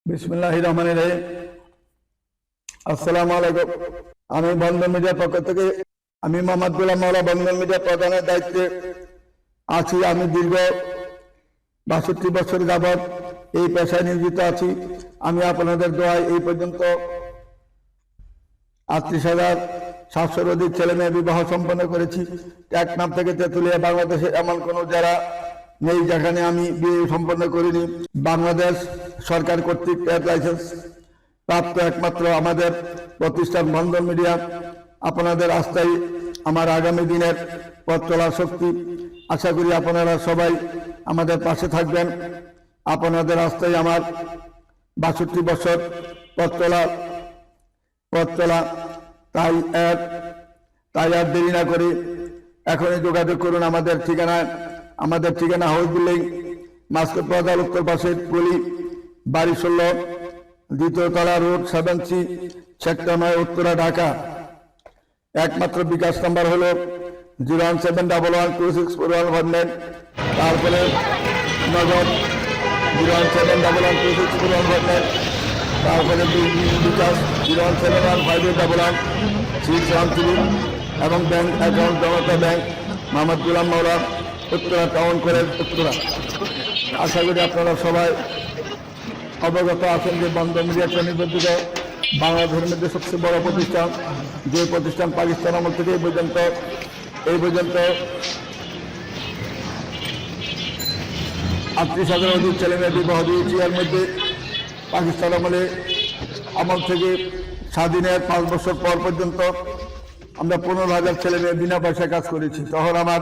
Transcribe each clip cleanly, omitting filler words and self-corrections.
বিসমিল্লাহির রহমানির রহিম। আসসালামু আলাইকুম। আমি বন্ধন মিডিয়ার পক্ষ থেকে আমি মোহাম্মদ গোলাম মাওলা বন্ধন মিডিয়া প্রধানের দায়িত্বে আছি। আমি দীর্ঘ ৬২ বছর যাবৎ এই পেশায় নিয়োজিত আছি। আমি আপনাদের দোয়ায় এই পর্যন্ত ৩৮,৭০০ অধিক ছেলে মেয়ে বিবাহ সম্পন্ন করেছি। টেকনাফ থেকে তেঁতুলিয়া বাংলাদেশে এমন কোনো যারা নেই যেখানে আমি বিয়ে সম্পন্ন করিনি। বাংলাদেশ সরকার কর্তৃক লাইসেন্স প্রাপ্ত একমাত্র আমাদের প্রতিষ্ঠান বন্ধন মিডিয়া। আপনাদের আস্থাই আমার আগামী দিনের পথ চলার শক্তি। আশা করি আপনারা সবাই আমাদের পাশে থাকবেন। আপনাদের আস্থাই আমার ৬২ বছর পথ চলা। তাই আর দেরি না করে এখনই যোগাযোগ করুন আমাদের ঠিকানা হাউস বিল্ডিং, মাস্কট বাজার, উত্তর পাশে গলি, বাড়ি ১৬, দ্বিতীয় তলা, road 7C, sector ৯, Uttara, Dhaka. একমাত্র বিকাশ নাম্বার হলো 01711264159। তারপরে নগদ 01711264159। তারপরে বিকাশ 01715811613 এবং ব্যাংক অ্যাকাউন্ট জনতা ব্যাংক, মোহাম্মদ গোলাম মাওলা, উত্তরা টাউন কলেজ, উত্তরা। আশা করি আপনারা সবাই অবগত আছেন যে বন্ধন মিডিয়া একটা নিবন্ধিত বাংলাদেশের মধ্যে সবচেয়ে বড় প্রতিষ্ঠান। যে প্রতিষ্ঠান পাকিস্তান আমল থেকে এই পর্যন্ত ৩৮,০০০ অধিক ছেলে মেয়ে বিবাহ দিয়েছি। এর মধ্যে পাকিস্তান আমল থেকে স্বাধীনের ৫ বছর পর পর্যন্ত আমরা ১৫,০০০ ছেলে মেয়ে বিনা পয়সায় কাজ করেছি। তখন আমার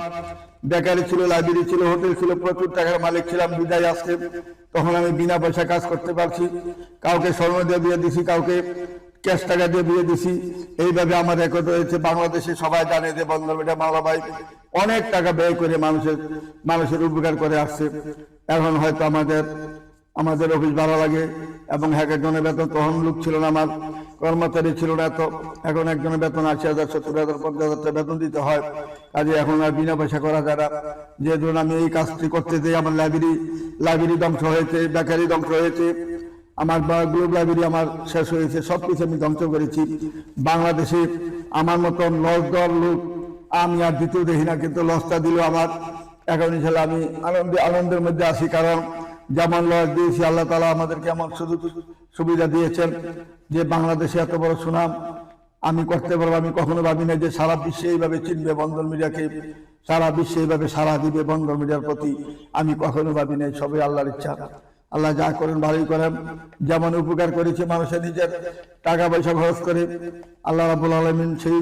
বেকারি ছিল, লাইব্রেরি ছিল, হোটেল ছিল, প্রচুর টাকার মালিক ছিলাম। বিদায় আসছে তখন আমি বিনা পয়সা কাজ করতে পারছি। কাউকে স্বর্ণ দিয়ে বিয়ে দিছি, কাউকে ক্যাশ টাকা দিয়ে বিয়ে দিছি। এইভাবে আমার রেকর্ড হয়েছে। বাংলাদেশে সবাই জানে যে বন্ধন মিডিয়া মাওলা ভাই অনেক টাকা ব্যয় করে মানুষের উপকার করে আসছে। এখন হয়তো আমাদের অফিস ভালো লাগে এবং একজনের বেতন, তখন লোক ছিল না, আমার কর্মচারী ছিল না, তো এখন একজনের বেতন ৮০,০০০, ৭০,০০০, ৫০,০০০ বেতন দিতে হয়। কাজে এখন আর বিনা পয়সা করা যায় না। যে ধরুন আমি এই কাজটি করতে যাই, আমার লাইব্রেরি ধ্বংস হয়েছে, বেকারি ধ্বংস হয়েছে, আমার গ্লোব লাইব্রেরি আমার শেষ হয়েছে, সবকিছু আমি ধ্বংস করেছি। বাংলাদেশে আমার মতন লস দেওয়ার লোক আমি আর দ্বিতীয় দেখি না, কিন্তু লসটা দিল আমার। এখন ইনশাল্লাহ আমি আনন্দের মধ্যে আছি, কারণ যেমন লস দিয়েছি আল্লাহ তাআলা আমাদেরকে এমন সুবিধা দিয়েছেন যে বাংলাদেশে এত বড় সুনাম আমি করতে পারবো। আমি কখনো ভাবি না যে সারা বিশ্বে এইভাবে চিনবে বন্ধন মিডিয়াকে, সারা বিশ্বে এইভাবে সারা দিবে বন্ধন মিডিয়ার প্রতি। আমি কখনো ভাবি নাই। সবই আল্লাহর ইচ্ছা। আল্লাহ যা করেন ভালোই করেন। যেমন উপকার করেছে মানুষের নিজের টাকা পয়সা খরচ করে, আল্লাহ রাব্বুল আলামিন সেই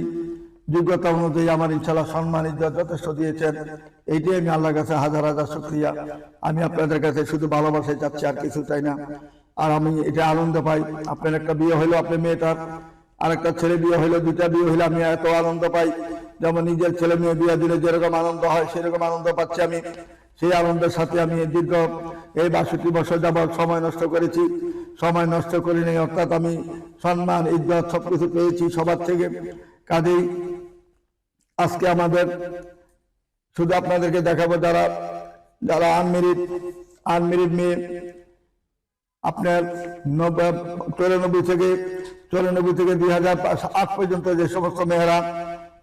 যোগ্যতা অনুযায়ী আমার ইনশাআল্লাহ সম্মান ইজ্জত যথেষ্ট দিয়েছেন। এইটাই আমি আল্লাহর কাছে হাজার হাজার শুকরিয়া। আমি আপনাদের কাছে শুধু ভালোবাসাই চাচ্ছি, আর কিছু চাই না। আর আমি এটা আনন্দ পাই। আপনার একটা বিয়ে হইলো, আপনার মেয়েটার আর একটা ছেলে বিয়ে হইলো, দুইটা বিয়ে হইলে আমি এত আনন্দ পাই। যেমন নিজের ছেলে মেয়ে বিয়ে দিলে যেরকম আনন্দ হয়, সেরকম আনন্দ পাচ্ছি আমি। সেই আনন্দের সাথে আমি দীর্ঘ এই ৬২ বছর যাবৎ সময় নষ্ট করেছি। সময় নষ্ট করি নাই, অর্থাৎ আমি সম্মান ইজ্জত সবকিছু পেয়েছি সবার থেকে। কাজেই আজকে আমাদের শুধু আপনাদেরকে দেখাবো যারা আনমেরিড মেয়ে, আপনার 94 থেকে 2008 পর্যন্ত যে সমস্ত মেয়েরা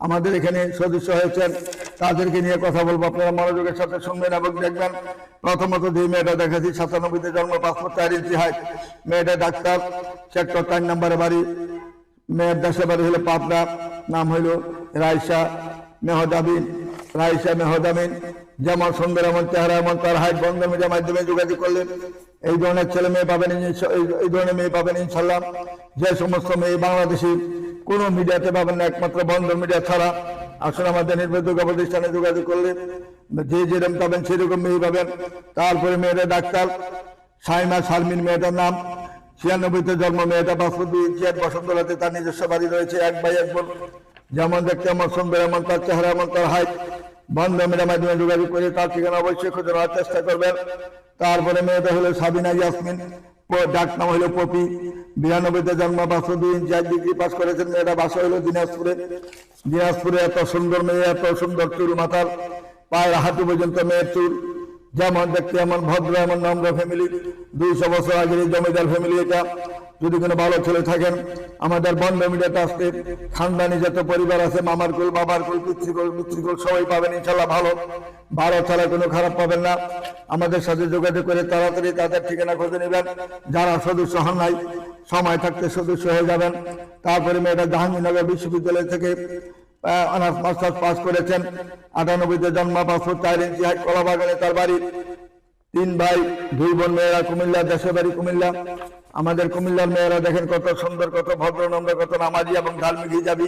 আমাদের এখানে সদস্য হয়েছেন তাদেরকে নিয়ে কথা বলবো। আপনারা মনোযোগের সাথে শুনবেন এবং দেখবেন। প্রথমত যে মেয়েটা দেখাচ্ছি, 97-তে জন্ম, পাসপোর্ট 4 ইঞ্চি হাইট, মেয়েটা ডাক্তার, সেক্টর 4 নম্বরে বাড়ি। মেয়ের দেশে বাড়ি হলো পাবনা, নাম হইল রাইসা মেহদামিন। যেমন সুন্দর এমন চেহারা, এমন তার হাইট। বন্ধন মিডিয়ার মাধ্যমে যোগাযোগ করলেন এই ধরনের ছেলে মেয়ে পাবেন, এই ধরনের মেয়ে পাবেন ইনশাল্লাহ। যে সমস্ত মেয়ে বাংলাদেশি কোনো মিডিয়াতে পাবেন না, একমাত্র বন্ধন মিডিয়া ছাড়া। আসলে আমাদের নির্ভরযোগ্য প্রতিষ্ঠানে যোগাযোগ করলে যে যেরকম পাবেন সেরকম মেয়ে পাবেন। তারপরে মেয়েটা ডাক্তার সাইমা শারমিন, মেয়েটার নাম। 96-তে জন্ম, মেয়েটা পাসপোর্ট 2 ইঞ্চি, বসন্তলাতে তার নিজস্ব বাড়ি রয়েছে। 1 ভাই 1 বোন। যেমন দেখতে এমন সুন্দর, এমন তার চেহারা, এমন তার হাইট। বন্ধন মিডিয়ার মাধ্যমে যোগাযোগ করে তার ঠিকানা অবশ্যই খুঁজে নেওয়ার চেষ্টা করবেন। তারপরে মেয়েটা হলো সাবিনা ইয়াসমিন, ডাক নাম হইল পপি। 92-তে জন্ম, 502 ইঞ্চি, 1 ডিগ্রি পাস করেছেন। মেয়েটা বাসা হইল দিনাজপুরে। এত সুন্দর মেয়ে, এত সুন্দর চুল মাথার পায়ের হাঁটু পর্যন্ত মেয়ের চুল। যেমন দেখতে এমন ভদ্র এমন নম্র ফ্যামিলি, 200 বছর আগের এই জমিদার ফ্যামিলি এটা। যদি কোনো ভালো ছেলে থাকেন আমাদের বন্ধ মিডিয়াতে আসতে, খানদানি যত পরিবার আছে, মামার কুল, বাবার কুল, পিতৃকুল সবাই পাবেন ইনশাল্লাহ। ভালো ছাড়া কোনো খারাপ পাবেন না। আমাদের সাথে যোগাযোগ করে তাড়াতাড়ি তাদের ঠিকানা খুঁজে নেবেন। যারা সদস্য হন নাই সময় থাকতে সদস্য হয়ে যাবেন। তারপরে মেয়েটা জাহাঙ্গীরনগর বিশ্ববিদ্যালয় থেকে অনার্স মাস্টার্স পাস করেছেন। 98-তে জন্ম, 5 ফুট 4 ইঞ্চি হাইট, কলাবাগানে তার বাড়ি। 3 ভাই 2 বোন, মেয়েরা কুমিল্লা, দেশের বাড়ি কুমিল্লা। আমাদের কুমিল্লার মেয়েরা দেখেন কত সুন্দর, কত ভদ্র নম্র, কত নামাজি এবং ধার্মিক হিজাবি।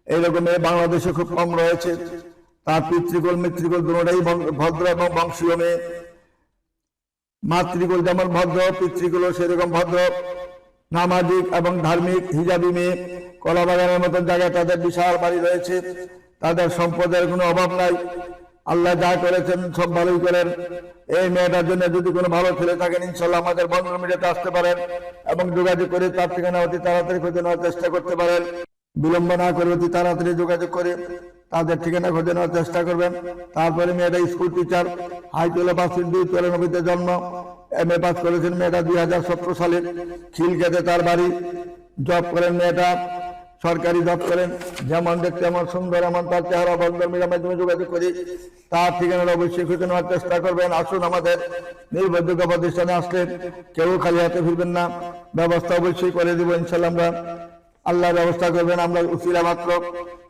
এইরকম মেয়ে বাংলাদেশে খুব কম রয়েছে। তার পিতৃকুল মিত্রিকুল দুটোটাই ভদ্র এবং বংশীয় মেয়ে। মাতৃকুল যেমন ভদ্র, পিতৃকুলও সেরকম ভদ্র, নামাজিক এবং ধার্মিক হিজাবি মেয়ে। কলাবাগানের মতন জায়গায় তাদের বিশাল বাড়ি রয়েছে। তাদের সম্পদের কোনো অভাব নাই। আল্লাহ যা করেছেন সব ভালোই করেন। এই মেয়েটার জন্য যদি কোনো ভালো ছেলে থাকেন ইনশাল্লাহ আমাদের বন্ধন মিডিয়াতে আসতে পারেন এবং যোগাযোগ করে তার ঠিকানা অতি তাড়াতাড়ি খুঁজে নেওয়ার চেষ্টা করতে পারেন। বিলম্ব না করে অতি তাড়াতাড়ি যোগাযোগ করে তাদের ঠিকানা খুঁজে নেওয়ার চেষ্টা করবেন। তারপরে মেয়েটা স্কুল টিচার, হাইতলা 5-2-93-তে জন্ম, MA পাস করেছেন মেয়েটা 2017 সালে। খিলক্ষেতে তার বাড়ি। জব করেন মেয়েটা, সরকারি জব করেন। যেমন দেখতে এমন সুন্দর, এমন তার চেহারা। বন্ধন মিডিয়ার মাধ্যমে যোগাযোগ করি তার ঠিকানাটা অবশ্যই খুঁজে নেওয়ার চেষ্টা করবেন। আসুন আমাদের নির্ভরযোগ্য প্রতিষ্ঠানে আসলে কেউ খালি হাতে ফিরবেন না, ব্যবস্থা অবশ্যই করে দেবো ইনশাল্লাহ। আমরা আল্লাহ ব্যবস্থা করবেন, আমরা উসিলা মাত্র।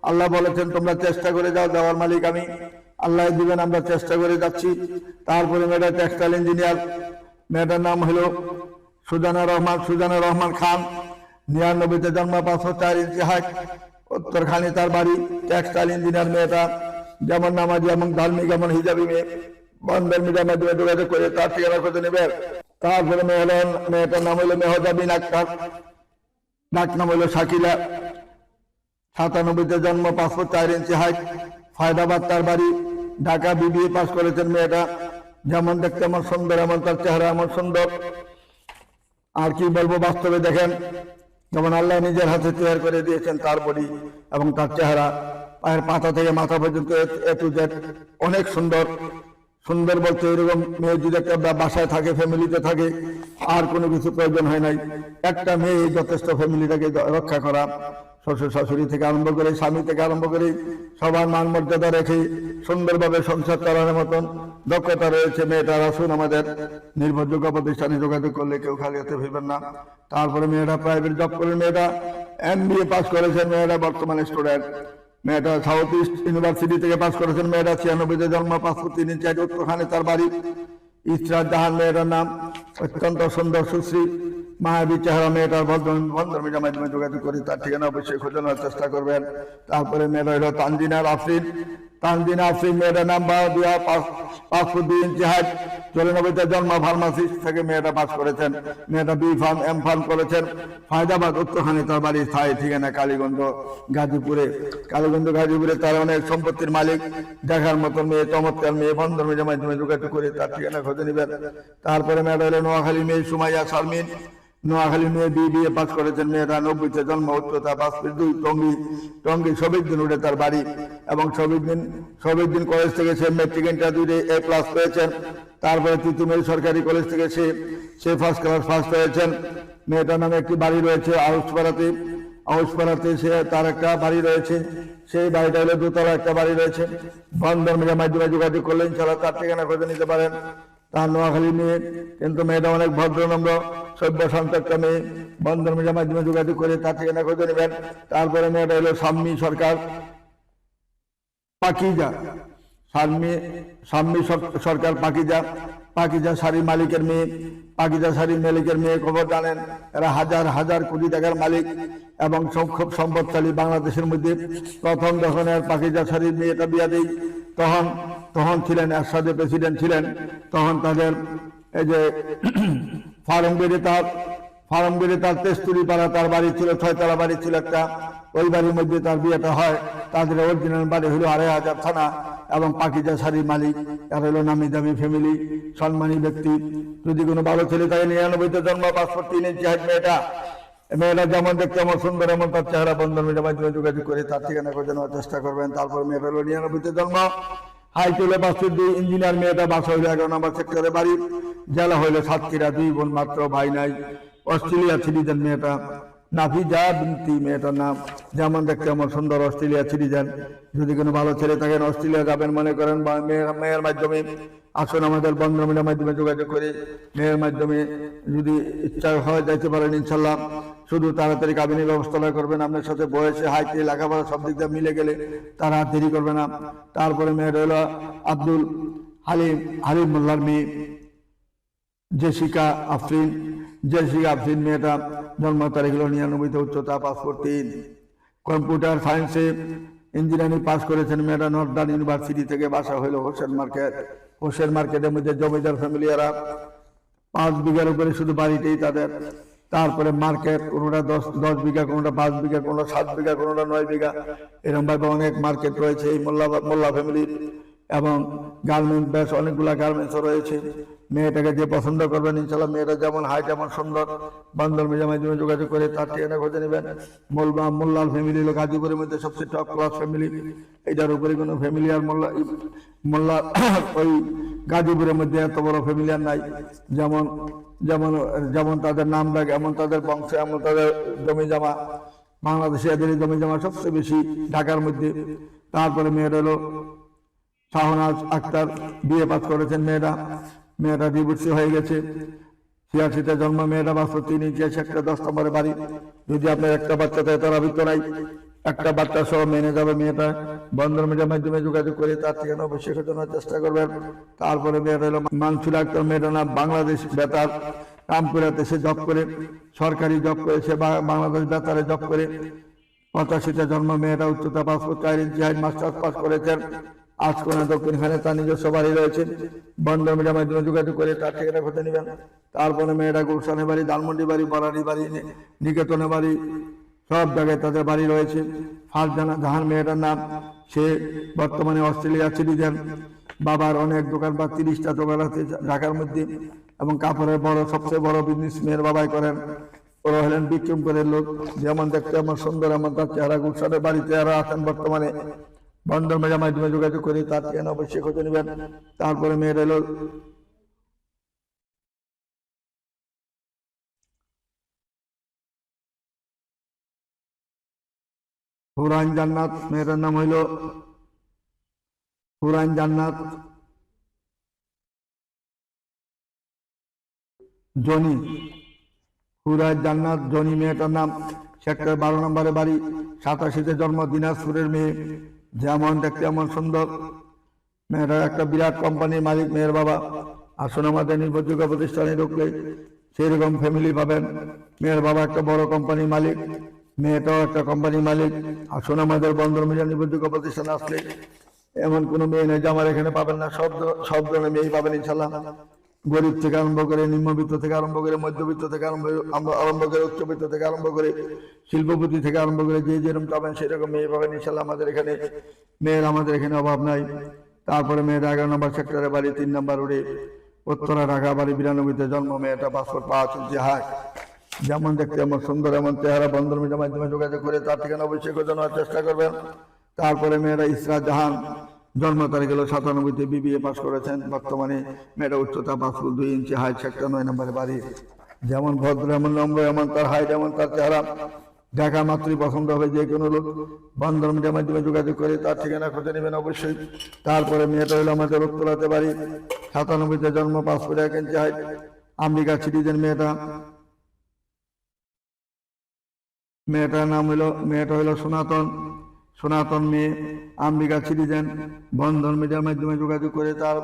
আল্লাহ বলেছেন তোমরা চেষ্টা করে যাও, দেওয়ার মালিক আমি, আল্লাহ দিবেন, আমরা চেষ্টা করে যাচ্ছি। তারপরে মেয়েটা টেক্সটাইল ইঞ্জিনিয়ার। মেয়েটার নাম হলো সুজানা রহমান খান। 99-তে জন্ম, 5 ফুট 4 ইঞ্চি হাইট, উত্তরখানি তার বাড়ি। টেক্সটাইল ইঞ্জিনিয়ার মেয়েটা, যেমন নামাজি এবং ধার্মিক এমন হিজাবি মেয়ে। বন্ধন মিডিয়ার মাধ্যমে যোগাযোগ করে তার ঠিকানা খুঁজে নেবেন। তারপরে মেয়েটার নাম হলো মেহজাবিন আক্তার, ডাক নাম হলো শাকিলা। 97-তে জন্ম, 5 ফুট 4 ইঞ্চি হাইট, ফায়দাবাদ তার বাড়ি। ঢাকা BBA পাস করেছেন মেয়েটা। যেমন দেখতে এমন সুন্দর, এমন তার চেহারা এমন সুন্দর। আর কি বলবো, বাস্তবে দেখেন যেমন আল্লাহ নিজের হাতে তৈরি করে দিয়েছেন তার বডি এবং তার চেহারা। পায়ের পাতা থেকে মাথা পর্যন্ত A to Z অনেক সুন্দর। সুন্দর বলতে এরকম মেয়ে যদি একটা বাসায় থাকে, ফ্যামিলিতে থাকে, আর কোনো কিছু প্রয়োজন হয় নাই। একটা মেয়ে যথেষ্ট ফ্যামিলিটাকে রক্ষা করা। শ্বশুর শাশুড়ি থেকে আরম্ভ করে, স্বামী থেকে আরম্ভ করে সবার মান মর্যাদা রেখে সুন্দরভাবে সংসার চালানোর মতন দক্ষতা রয়েছে মেয়েটার। আসুন আমাদের নির্ভরযোগ্য প্রতিষ্ঠানে যোগাযোগ করলে কেউ খালি হাতে ফিরবেন না। তারপরে মেয়েটা প্রাইভেট জব করেন। মেয়েটা MBA পাস করেছেন। মেয়েটা বর্তমানে স্টুডেন্ট। মেয়েটা সাউথ ইস্ট ইউনিভার্সিটি থেকে পাস করেছেন। মেয়েটা 96-তে জন্ম, 5 ফুট 3 ইঞ্চি হাইট, উত্তরখানে তার বাড়ি। ইসরাত জাহান মেয়েটার নাম। অত্যন্ত সুন্দর সুশ্রী মায়াবী চেহারা মেয়েটার। বন্ধন মিডিয়ার মাধ্যমে যোগাযোগ করে তার ঠিকানা অবশ্যই খোঁজে নেওয়ার চেষ্টা করবেন। তারপরে মেয়েটা হলো তানজিনা আফরিন। মেয়েটার নাম 5 ফুট 2 ইঞ্চি হাইট, 94-তে জন্ম, ফার্মাসিস্ট থেকে মেয়েটা পাস করেছেন। মেয়েটা B.Pharm M.Pharm করেছেন। ফায়দাবাদ উত্তরখানে তার বাড়ি। স্থায়ী ঠিকানা কালীগঞ্জ গাজীপুরে। তার অনেক সম্পত্তির মালিক। দেখার মতন মেয়ে, চমৎকার মেয়ে। বন্ধন মিডিয়ার মাধ্যমে যোগাযোগ করে তার ঠিকানা খুঁজে নেবেন। তারপরে মেয়েটা হলো নোয়াখালী মেয়ে সুমাইয়া শারমিন। নোয়াখালী মেয়ে BBA পাস করেছেন। মেয়েটা 90-তে জন্ম, উচ্চতা 5 ফিট 2, টঙ্গী শহীদদিন উঠে তার বাড়ি। এবং শহীদদিন কলেজ থেকে সে মেট্রিক ইন্টারভিউতে A+ পেয়েছেন। তারপরে তিতুমির সরকারি কলেজ থেকে সে ফার্স্ট ক্লাস ফার্স্ট হয়েছেন। মেয়েটার নামে একটি বাড়ি রয়েছে আউসপাড়াতে সে তার একটা বাড়ি রয়েছে। সেই বাড়িটা হলো 2 তলা একটা বাড়ি রয়েছে। বন্ধন মিডিয়ার মাধ্যমে যোগাযোগ করলে ইনশাআল্লাহ তার ঠিকানা খুঁজে নিতে পারেন। তার নোয়াখালী মেয়ে, কিন্তু মেয়েটা অনেক ভদ্র নম্র সভ্য শান্ত একটা মেয়ে। বন্ধন মিডিয়ার মাধ্যমে যোগাযোগ করে তার ঠিকানা খুঁজে নেবেন। তারপরে মেয়েটা হলো শাম্মী সরকার পাকিজা শাড়ি মালিকের মেয়ে। পাকিজা শাড়ি মালিকের মেয়ে খবর জানেন, এরা হাজার হাজার কোটি টাকার মালিক এবং খুব সম্পদশালী। বাংলাদেশের মধ্যে প্রথম যখন পাকিজা শাড়ির মেয়েটা বিয়া দেয় তখন ছিলেন এরশাদে প্রেসিডেন্ট ছিলেন। তখন তাদের এই যে ফার্মগেটে তার তেস্তুরি পাড়া তার বাড়ি ছিল, 6 তলা বাড়ি ছিল একটা। ওই বাড়ির মধ্যে তার বিয়েটা হয়। তাদের অরিজিনাল বাড়ি হলো 2.5 থানা এবং পাকিজা শাড়ির মালিক। এর হলো নামি দামি ফ্যামিলি, সম্মানী ব্যক্তি। যদি কোনো ভালো ছেলে থাকে, 99-তে জন্ম, 5 ফুট 3 ইঞ্চি হাইট মেয়েটা যেমন দেখতে এমন সুন্দর, এমন তার চেহারা। বন্ধন মিডিয়ার মাধ্যমে যোগাযোগ করে তার ঠিকানা খুঁজে নেওয়ার চেষ্টা করবেন। তারপর মেয়েটা হলো 99-তে জন্ম, হাইট হইলো 5 2, ইঞ্জিনিয়ার মেয়েটা, বাসা হইলো 11 নম্বর সেক্টরে বাড়ি, জেলা হইলো সাতক্ষীরা, 2 বোন মাত্র, ভাই নাই। অস্ট্রেলিয়া সিটিজেন মেয়েটা, নাফিজা বিনতি মেয়েটার নাম, যেমন দেখতে আমার সুন্দর, অস্ট্রেলিয়া সিটিজেন। যদি কোনো ভালো ছেলে থাকেন, অস্ট্রেলিয়া যাবেন মনে করেন, বা মেয়ের মাধ্যমে আসুন, আমাদের বন্ধন মিডিয়ার মাধ্যমে যোগাযোগ করে মেয়ের মাধ্যমে যদি ইচ্ছা হয় যাইতে পারেন ইনশাল্লাহ। শুধু তাড়াতাড়ি কাবিনের ব্যবস্থাটা করবেন, আপনার সাথে বয়সে, হাইটে, লেখাপড়া সব দিক দিয়ে মিলে গেলে তারা দেরি করবে না। তারপরে মেয়ের হলো আব্দুল হালিম মোল্লার মেয়ে জেসিকা আফরিন মেয়েটা, জন্ম তারিখ হলো 99, উচ্চতা 5 ফুট 3, কম্পিউটার সায়েন্সে ইঞ্জিনিয়ারিং পাস করেছেন মেয়েটা, নর্দার্ন ইউনিভার্সিটি থেকে, বাসা হইল হোসেন মার্কেটের মধ্যে, জমিদার ফ্যামিলি এরা, 5 বিঘার উপরে শুধু বাড়িতেই তাদের। তারপরে মার্কেট, কোনোটা 10 বিঘা, কোনোটা 5 বিঘা, কোনোটা 7 বিঘা, কোনোটা 9 বিঘা, এরকম ভাবে অনেক মার্কেট রয়েছে এই মোল্লা ফ্যামিলির। এবং গার্মেন্টস, বেশ অনেকগুলা গার্মেন্টসও রয়েছে। মেয়েটাকে যে পছন্দ করবেন ইনশাল্লাহ, মেয়েটা যেমন হাইট যেমন সুন্দর, বন্ধন মিডিয়ার মাধ্যমে যোগাযোগ করে তার ঠিকানা খুঁজে নেবেন। মোল্লাল ফ্যামিলি হলো গাজীপুরের মধ্যে সবচেয়ে টপ ক্লাস ফ্যামিলি, এটার উপরে কোনো ফ্যামিলি আর মোল্লা ওই গাজীপুরের মধ্যে এত বড় ফ্যামিলি আর নাই। যেমন তাদের নাম ডাক, এমন তাদের বংশ, এমন তাদের জমি জমা, বাংলাদেশে এদের জমি জমা সবচেয়ে বেশি ঢাকার মধ্যে। তারপরে মেয়েটা হলো শাহনাজ আক্তার, বিয়ে পাস করেছেন মেয়েটা ডিভোর্সি হয়ে গেছে, 86-তে জন্ম, মেয়েটা 5 ফুট 3 ইঞ্চি, একটা 10 নম্বরে বাড়ি। যদি আপনার একটা বাচ্চা থাকে, তার আবৃত্ত নাই, একটা বাচ্চা সহ মেনে যাবে মেয়েটা। বন্ধন মিডিয়ার মাধ্যমে যোগাযোগ করে তার ঠিকানা অবশ্যই খোঁজানোর চেষ্টা করবেন। তারপরে মেয়েটা হলো মানসুর আক্তার, মেয়েটার নাম, বাংলাদেশ বেতার, রামপুরাতে সে জব করে, সরকারি জব করেছে, বাংলাদেশ বেতারে জব করে, 85-তে জন্ম, মেয়েটা উচ্চতা 5 ফুট 4 ইঞ্চি, হাইট, মাস্টার্স পাস করেছেন, আজকোনা দক্ষিণখানে তার নিজস্ব বাড়ি রয়েছে। বন্ধন মিডিয়ার মাধ্যমে যোগাযোগ করে তার ঠিকানা খুঁজে নেবেন। তারপরে মেয়েটা গুলশানের বাড়ি, ধানমন্ডি বাড়ি, বরারি বাড়ি, নিকেতনে বাড়ি, সব জায়গায় তাদের বাড়ি রয়েছে। ফারজানা জাহান মেয়েটার নাম, সে বর্তমানে অস্ট্রেলিয়া সিটিজেন, বাবার অনেক দোকানপাট, 30টা দোকান আছে ঢাকার মধ্যে, এবং কাপড়ের সবচেয়ে বড় বিজনেস মেয়ের বাবাই করেন। ওরা হলেন বিক্রমপুরের লোক, যেমন দেখতে আমার সুন্দর, এমন তার চেহারা। গুলশানের বাড়িতে এরা আছেন বর্তমানে। বন্ধন মিডিয়ার মাধ্যমে যোগাযোগ করে তার ঠিকানা অবশ্যই খুঁজে নেবেন। তারপরে মেয়ের এলো হুরাইন জান্নাত, মেয়েটার নাম হইল হুরাইন জান্নাত জনি, মেয়েটার নাম, সেক্টর 12 নম্বরে বাড়ি, 87-তে জন্ম, দিনাজপুরের মেয়ে, যেমন দেখতে এমন সুন্দর। মেয়েটা একটা বিরাট কোম্পানির মালিক মেয়ের বাবা। আসুন, আমাদের নির্ভরযোগ্য প্রতিষ্ঠানে ঢুকলে সেরকম ফ্যামিলি পাবেন। মেয়ের বাবা একটা বড় কোম্পানির মালিক, মেয়েটাও একটা কোম্পানির মালিক। আসুন, আমাদের বন্ধন মিডিয়া নির্ভরযোগ্য প্রতিষ্ঠানে আসলে এমন কোনো মেয়ে নেই যে আমার এখানে পাবেন না, সব ধরনের মেয়েই পাবেন ইনশাল্লাহ। গরিব থেকে আরম্ভ করে, নিম্নবিত্ত থেকে আরম্ভ করে, মধ্যবিত্ত থেকে আরম্ভ করে, উচ্চবিত্ত থেকে আরম্ভ করে, শিল্পপতি থেকে আরম্ভ করে, যে যেরকম পাবেন সেরকম মেয়ে পাবেন ইনশাল্লাহ। আমাদের এখানে অভাব নাই। তারপরে মেয়েটা 11 নম্বর সেক্টরে বাড়ি, 3 নম্বর রোডে, উত্তরা ঢাকা বাড়ি, 92-তে জন্ম, মেয়েটা 5 ফুট 5 ইঞ্চি হাইট, যেমন দেখতে এমন সুন্দর, এমন চেহারা। বন্ধন মিডিয়ার মাধ্যমে যোগাযোগ করে তার ঠিকানা অবশ্যই খোঁজানোর চেষ্টা করবেন। তারপরে মেয়েরা ইসরাত জাহান, জন্ম তারিখ হলো 97-তে, বিবিএ পাস করেছেন, বর্তমানে মেয়েটা উচ্চতা 5 ফুট 2 ইঞ্চি, হাইট, সেক্টর 9 নম্বরে বাড়ি, যেমন ভদ্র, এমন নম্র, এমন তার হাইট, এমন তার চেহারা। দেখা মাত্রই পছন্দ হবে যে কোনো লোক। বন্ধন মিডিয়ার মাধ্যমে যোগাযোগ করে তার ঠিকানা খুঁজে নেবেন অবশ্যই। তারপরে মেয়েটা হলো আমাদের উত্তরাতে বাড়ি, 97-তে জন্ম, 5 ফুট 1 ইঞ্চি হাইট, আমেরিকা সিটিজেন। মেয়েটার নাম মেয়েটা হইল সনাতন মেয়ে, আমেরিকা সিটিজেন। বন্ধন মিডিয়ার মাধ্যমে যোগাযোগ করে তার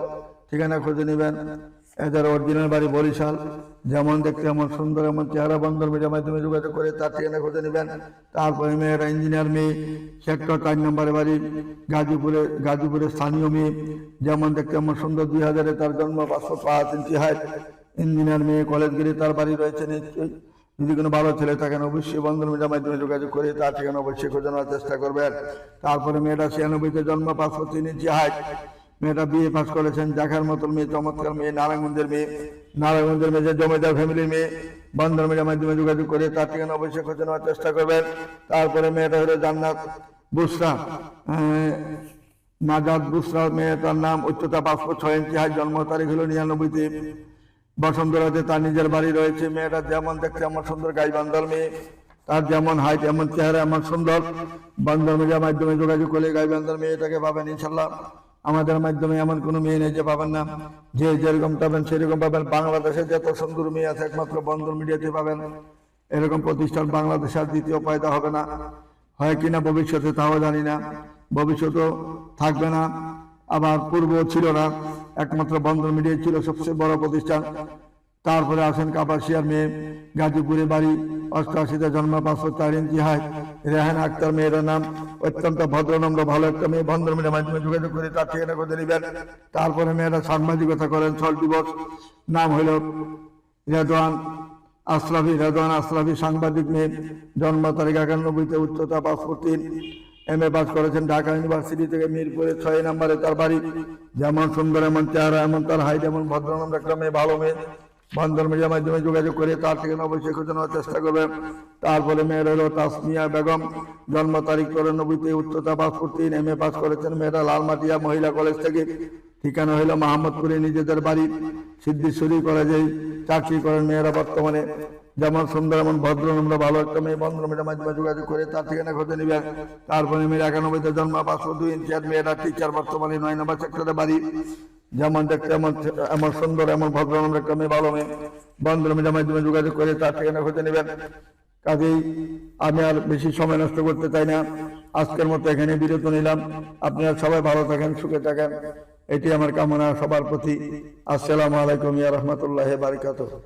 ঠিকানা খুঁজে নেবেন। এদের অরিজিনাল বাড়ি বরিশাল, যেমন দেখতে এমন সুন্দর, এমন চেহারা। বন্ধন মিডিয়ার মাধ্যমে যোগাযোগ করে তার ঠিকানা খুঁজে নেবেন। তারপরে মেয়েরা ইঞ্জিনিয়ার মেয়ে, সেক্টর 4 নম্বরে বাড়ি, গাজীপুরের স্থানীয় মেয়ে, যেমন দেখতে এমন সুন্দর। 2000-এ তার জন্ম, 5 ফুট 5 ইঞ্চি হাইট, ইঞ্জিনিয়ার মেয়ে, কলেজ গিরি তার বাড়ি রয়েছে নিশ্চয়ই। যদি কোনো ভালো ছেলে থাকেন অবশ্যই বন্ধন মিডিয়ার মাধ্যমে যোগাযোগ করে তার ঠিকানা অবশ্যই খোঁজানোর চেষ্টা করবেন। তারপরে মেয়েটা 96-তে জন্ম, 5 ফুট 3 ইঞ্চি হাইট, মেয়েটা বিয়ে পাস করেছেন, দেখার মতন মেয়ে, চমৎকার মেয়ে, নারায়ণগঞ্জের মেয়ে, যে জমিদার ফ্যামিলির মেয়ে। বন্ধন মিডিয়ার মাধ্যমে যোগাযোগ করে তার ঠিকানা অবশ্যই খোঁজানোর চেষ্টা করবেন। তারপরে মেয়েটা হলো জান্নাত বুসরা, নাজাদ বুসরা মেয়েটার নাম, উচ্চতা 5 ফুট 6 ইঞ্চি, হাইট, জন্ম তারিখ হলো 99-তে, বসন্তরাতে তার নিজের বাড়ি রয়েছে। মেয়েটা যেমন দেখতে এমন সুন্দর, গাইবান্ধার মেয়ে, তার যেমন হাইট এমন চেহারা এমন সুন্দর। বান্দর মিডিয়ার মাধ্যমে যোগাযোগ করলে গাইবান্ধার মেয়েটাকে পাবেন ইনশাল্লাহ। আমাদের মাধ্যমে এমন কোনো মেয়ে নেই যে পাবেন না, যে যেরকম পাবেন সেরকম পাবেন। বাংলাদেশে যত সুন্দর মেয়ে আছে একমাত্র বন্দর মিডিয়াতে পাবেন। এরকম প্রতিষ্ঠান বাংলাদেশে আর দ্বিতীয় পয়দা হবে না, হয় কিনা ভবিষ্যতে তাও জানি না, ভবিষ্যতেও থাকবে না, আবার পূর্বও ছিল না। একমাত্র বন্দর মিডিয়া ছিল সবচেয়ে বড় প্রতিষ্ঠান। তারপরে আসেন কাপাসিয়ার মেয়ে, গাজীপুরে বাড়ি, 88-তে জন্ম, 5 ফুট 4 ইঞ্চি হাইট, রেহানা আক্তার মেয়ের নাম, অত্যন্ত ভদ্রনম্র ভালো একটা মেয়ে। বন্দর মিডিয়ার মাধ্যমে যোগাযোগ করে তার ঠিকানা করে নেবেন। তারপরে মেয়েরা সাংবাদিকতা করেন 6 দিবস, নাম হইল রেদওয়ান আশরাফি, সাংবাদিক মেয়ে, জন্ম তারিখ 91-তে, উচ্চতা 5 ফুট 3, MA পাস করেছেন ঢাকা ইউনিভার্সিটি থেকে, মিরপুরে 6 নম্বরে তার বাড়ি। যেমন সুন্দর এমন চেহারা এমন তার হাইট, এমন ভদ্রনম্র একটা মেয়ে, ভালো মেয়ে। বন্দর মিডিয়ার মাধ্যমে যোগাযোগ করে তার থেকে অবশ্যই খোঁজানোর চেষ্টা করবেন। তারপরে মেয়ের হলো তাসমিয়া বেগম, জন্ম তারিখ 94-তে, উচ্চতা 5 ফুট 3, MA পাস করেছেন। মেয়েরা লালমাটিয়া মহিলা কলেজ থেকে, ঠিকানা হইল মাহমুদপুরে নিজেদের বাড়ি। সিদ্ধেশ্বরী কলেজে চাকরি করেন মেয়েরা বর্তমানে। যেমন সুন্দর এমন ভদ্রনম্র ভালো একটা মেয়ে। বন্দর মিডিয়ার মাধ্যমে যোগাযোগ করে তার ঠিকানা খুঁজে নেবেন। তারপরে মেয়ের 91-তে জন্ম, 5 ফুট 2 ইঞ্চি, মেয়েরা টিচার, বর্তমানে 9 নম্বর সেক্টরে বাড়ি। যেমন দেখতে এমন সুন্দর এমন ভদ্রনম্র একটা মেয়ে, ভালো মেয়ে। বন্দর মিডিয়ার মাধ্যমে যোগাযোগ করে তার ঠিকানা খুঁজে নেবেন। কাজেই আমি আর বেশি সময় নষ্ট করতে চাই না, আজকের মতো এখানে বিরত নিলাম। আপনারা সবাই ভালো থাকেন, সুখে থাকেন, এটি আমার কামনা সবার প্রতি। আসসালামু আলাইকুম ওয়া রাহমাতুল্লাহি ওয়া বারাকাতুহু।